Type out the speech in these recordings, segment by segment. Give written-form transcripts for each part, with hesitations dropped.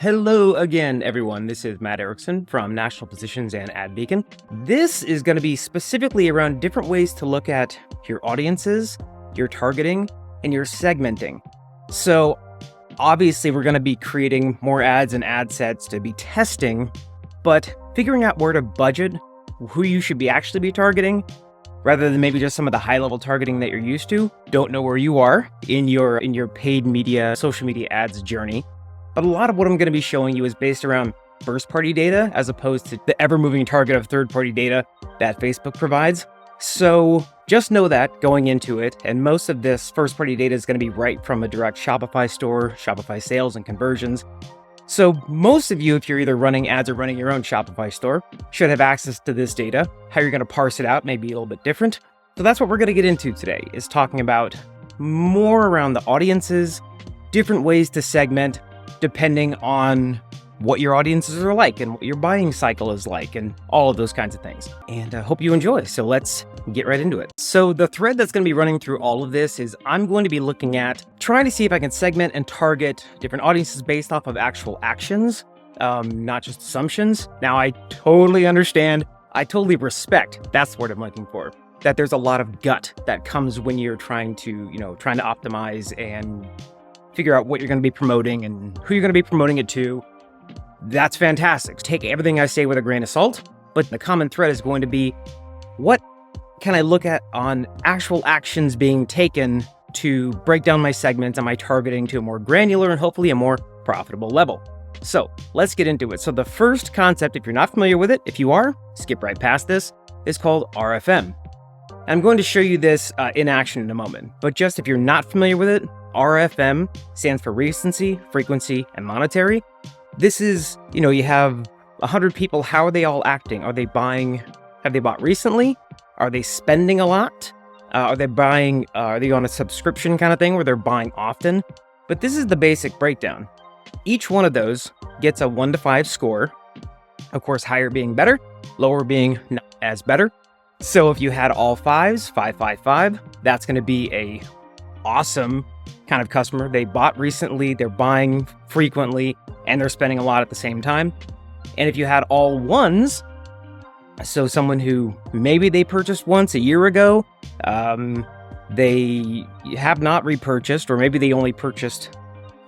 Hello again, everyone. This is Matt Erickson from National Positions and AdBeacon. This is going to be specifically around different ways to look at your audiences, your targeting, and your segmenting. So obviously we're going to be creating more ads and ad sets to be testing, but figuring out where to budget, who you should actually be targeting, rather than maybe just some of the high-level targeting that you're used to. Don't know where you are in your paid media, social media ads journey. But a lot of what I'm going to be showing you is based around first-party data as opposed to the ever-moving target of third-party data that Facebook provides. So just know that going into it, and most of this first-party data is going to be right from a direct Shopify store, Shopify sales and conversions. So most of you, if you're either running ads or running your own Shopify store, should have access to this data. How you're going to parse it out may be a little bit different. So that's what we're going to get into today, is talking about more around the audiences, different ways to segment, depending on what your audiences are like and what your buying cycle is like and all of those kinds of things. And I hope you enjoy. So let's get right into it. So the thread that's going to be running through all of this is I'm going to be looking at trying to see if I can segment and target different audiences based off of actual actions, not just assumptions. Now, I totally understand. I totally respect, that's the word I'm looking for, that there's a lot of gut that comes when you're trying to optimize and figure out what you're going to be promoting and who you're going to be promoting it to. That's fantastic. Take everything I say with a grain of salt, but the common thread is going to be, what can I look at on actual actions being taken to break down my segments and my targeting to a more granular and hopefully a more profitable level? So let's get into it. So the first concept, if you're not familiar with it, if you are, skip right past this, is called RFM. I'm going to show you this in action in a moment, but just if you're not familiar with it, RFM stands for recency, frequency, and monetary. This is, you have 100 people. How are they all acting? Are they buying? Have they bought recently? Are they spending a lot? Are they buying? Are they on a subscription kind of thing where they're buying often? But this is the basic breakdown. Each one of those gets a 1 to 5 score. Of course, higher being better, lower being not as better. So if you had all 5s, 5, 5, 5, that's going to be a awesome kind of customer. They bought recently, they're buying frequently, and they're spending a lot at the same time. And if you had all 1s, so someone who maybe they purchased once a year ago, they have not repurchased, or maybe they only purchased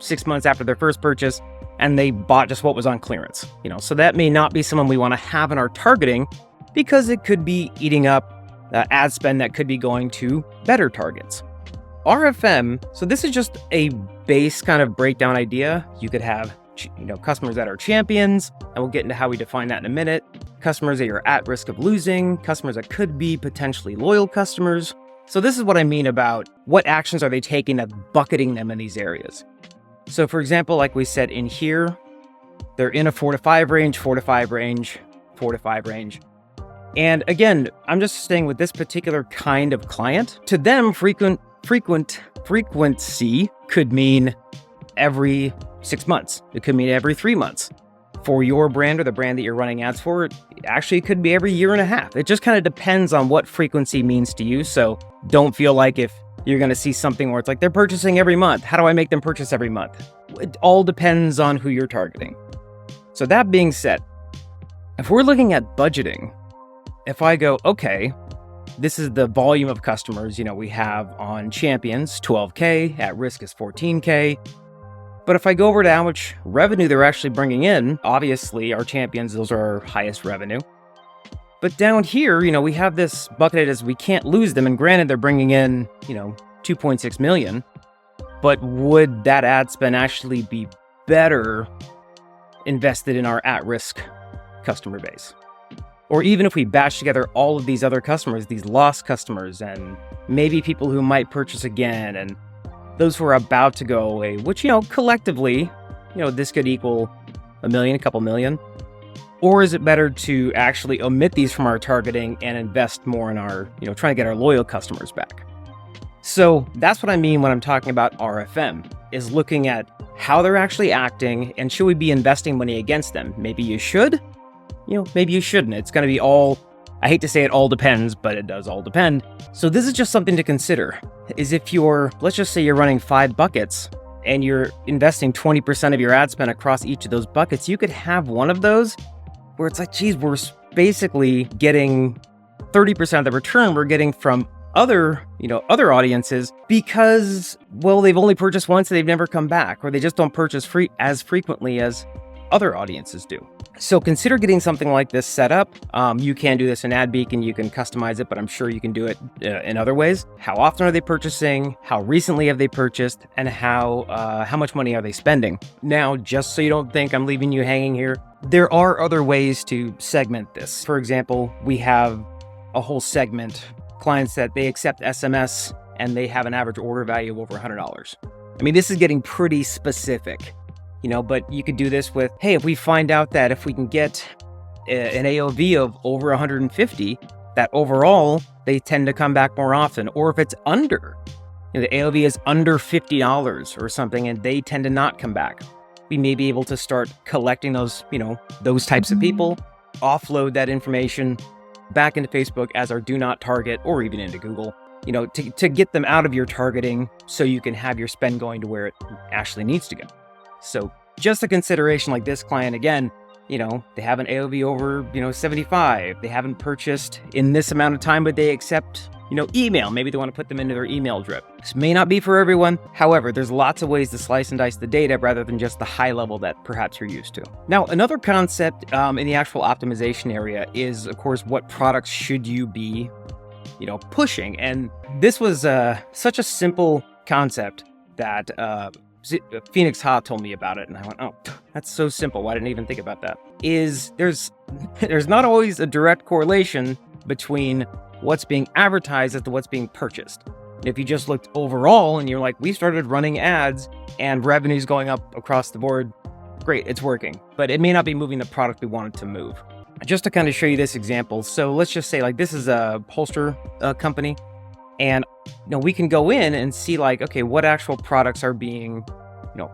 6 months after their first purchase, and they bought just what was on clearance. So that may not be someone we want to have in our targeting, because it could be eating up ad spend that could be going to better targets. RFM, so this is just a base kind of breakdown idea. You could have customers that are champions, and we'll get into how we define that in a minute. Customers that you're at risk of losing, customers that could be potentially loyal customers. So this is what I mean about what actions are they taking that's bucketing them in these areas. So for example, like we said in here, they're in a 4 to 5 range, 4 to 5 range, 4 to 5 range. And again, I'm just staying with this particular kind of client. To them, frequency could mean every 6 months. It could mean every 3 months. For your brand or the brand that you're running ads for, actually it could be every year and a half. It just kind of depends on what frequency means to you. So don't feel like if you're going to see something where it's like they're purchasing every month, how do I make them purchase every month? It all depends on who you're targeting. So that being said, if we're looking at budgeting, if I go, okay, this is the volume of customers, we have on champions, 12K, at risk is 14K. But if I go over to how much revenue they're actually bringing in, obviously our champions, those are our highest revenue. But down here, we have this bucketed as we can't lose them. And granted, they're bringing in, 2.6 million. But would that ad spend actually be better invested in our at-risk customer base? Or even if we batch together all of these other customers, these lost customers, and maybe people who might purchase again, and those who are about to go away, which, collectively, this could equal a million, a couple million. Or is it better to actually omit these from our targeting and invest more in our, trying to get our loyal customers back? So that's what I mean when I'm talking about RFM, is looking at how they're actually acting and should we be investing money against them? Maybe you should. Maybe you shouldn't. It's going to be I hate to say it all depends, but it does all depend. So this is just something to consider, is if let's just say you're running 5 buckets and you're investing 20% of your ad spend across each of those buckets, you could have one of those where it's like, geez, we're basically getting 30% of the return we're getting from other audiences because, well, they've only purchased once and they've never come back, or they just don't purchase as frequently as other audiences do. So consider getting something like this set up. You can do this in AdBeacon, you can customize it, but I'm sure you can do it in other ways. How often are they purchasing? How recently have they purchased? And how much money are they spending? Now, just so you don't think I'm leaving you hanging here, there are other ways to segment this. For example, we have a whole segment, clients that they accept SMS and they have an average order value of over $100. I mean, this is getting pretty specific. But you could do this with, hey, if we find out that if we can get an AOV of over 150, that overall they tend to come back more often. Or if it's under, the AOV is under $50 or something, and they tend to not come back. We may be able to start collecting those, those types of people, offload that information back into Facebook as our do not target, or even into Google, to get them out of your targeting so you can have your spend going to where it actually needs to go. So just a consideration like this client, again, they have an AOV over, 75. They haven't purchased in this amount of time, but they accept, email. Maybe they want to put them into their email drip. This may not be for everyone. However, there's lots of ways to slice and dice the data rather than just the high level that perhaps you're used to. Now, another concept in the actual optimization area is, of course, what products should you be, pushing? And this was such a simple concept that Phoenix Ha told me about it, and I went, oh, that's so simple. Why didn't I even think about that? There's not always a direct correlation between what's being advertised as to what's being purchased. If you just looked overall and you're like, we started running ads and revenue's going up across the board, great, it's working. But it may not be moving the product we wanted to move. Just to kind of show you this example, so let's just say this is a holster company. And we can go in and see okay, what actual products are being,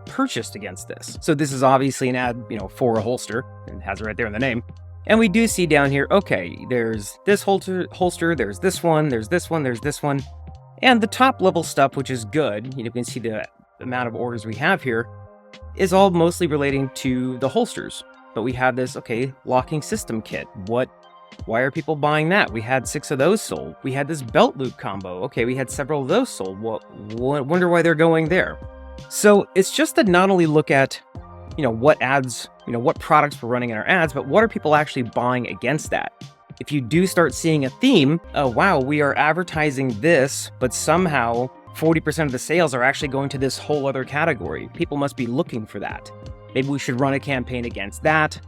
purchased against this. So this is obviously an ad, for a holster, and it has it right there in the name. And we do see down here, okay, there's this holster, there's this one, there's this one, there's this one. And the top level stuff, which is good, you can see the amount of orders we have here, is all mostly relating to the holsters. But we have this, okay, locking system kit. Why are people buying that? We had 6 of those sold. We had this belt loop combo. Okay, we had several of those sold. Well, wonder why they're going there. So it's just to not only look at, what ads, what products we're running in our ads, but what are people actually buying against that? If you do start seeing a theme, oh, wow, we are advertising this, but somehow 40% of the sales are actually going to this whole other category. People must be looking for that. Maybe we should run a campaign against that.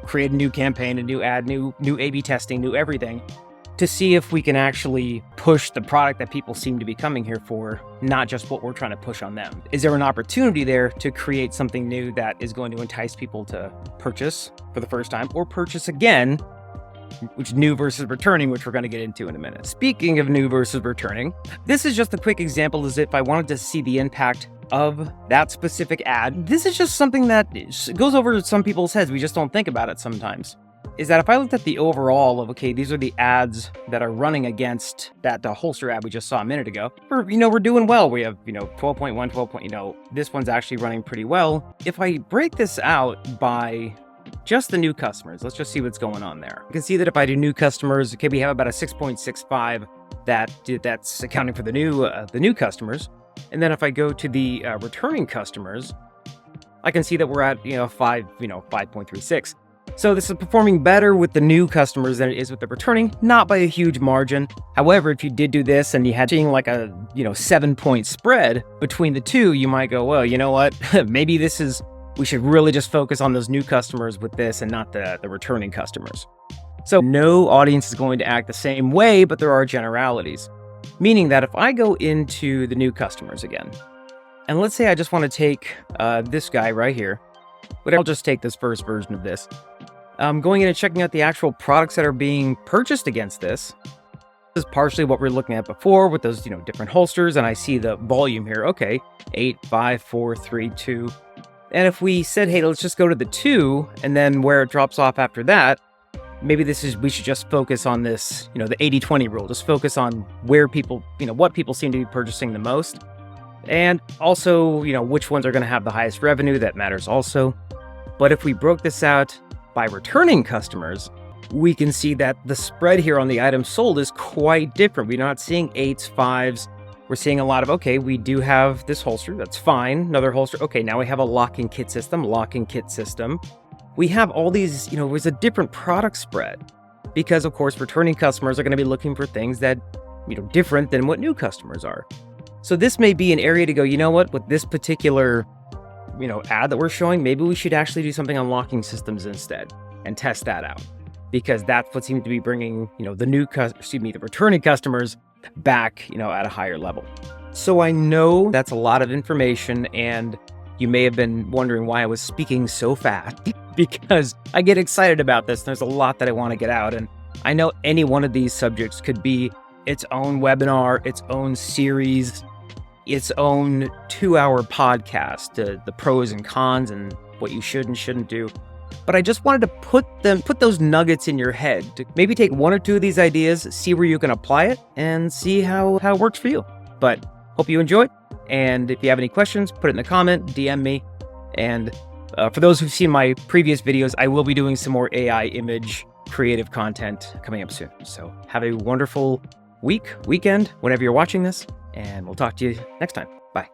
Create a new campaign, a new ad, new A/B testing, new everything, to see if we can actually push the product that people seem to be coming here for, not just what we're trying to push on them. Is there an opportunity there to create something new that is going to entice people to purchase for the first time or purchase again, which new versus returning, which we're going to get into in a minute. Speaking of new versus returning, this is just a quick example as if I wanted to see the impact of that specific ad. This is just something that goes over some people's heads. We just don't think about it sometimes. Is that if I looked at the overall of, okay, these are the ads that are running against the holster ad we just saw a minute ago. We're doing well. We have, 12.1, 12. This one's actually running pretty well. If I break this out by just the new customers, let's just see what's going on there. You can see that if I do new customers, okay, we have about a 6.65 that's accounting for the new customers. And then if I go to the returning customers, I can see that we're at 5.36. So this is performing better with the new customers than it is with the returning, not by a huge margin. However, if you did do this and you had seeing a 7-point spread between the two, you might go, well, you know what? Maybe we should really just focus on those new customers with this and not the returning customers. So no audience is going to act the same way, but there are generalities. Meaning that if I go into the new customers again, and let's say I just want to take this guy right here, but I'll just take this first version of this. Going in and checking out the actual products that are being purchased against this. This is partially what we were looking at before with those, different holsters, and I see the volume here. Okay, 8, 5, 4, 3, 2. And if we said, hey, let's just go to the 2, and then where it drops off after that, maybe we should just focus on this, the 80-20 rule. Just focus on where people, what people seem to be purchasing the most. And also, which ones are going to have the highest revenue, that matters also. But if we broke this out by returning customers, we can see that the spread here on the items sold is quite different. We're not seeing 8s, 5s. We're seeing a lot of, okay, we do have this holster. That's fine. Another holster. Okay, now we have a lock-in kit system. We have all these, there's a different product spread because, of course, returning customers are going to be looking for things that, different than what new customers are. So this may be an area to go, with this particular, ad that we're showing, maybe we should actually do something on locking systems instead and test that out, because that's what seems to be bringing, the returning customers back, at a higher level. So I know that's a lot of information, and you may have been wondering why I was speaking so fast, because I get excited about this. And there's a lot that I want to get out. And I know any one of these subjects could be its own webinar, its own series, its own 2-hour podcast, the pros and cons and what you should and shouldn't do. But I just wanted to put those nuggets in your head to maybe take 1 or 2 of these ideas, see where you can apply it, and see how it works for you. But hope you enjoyed. And if you have any questions, put it in the comment, DM me. And for those who've seen my previous videos, I will be doing some more AI image creative content coming up soon. So have a wonderful weekend, whenever you're watching this, and we'll talk to you next time. Bye.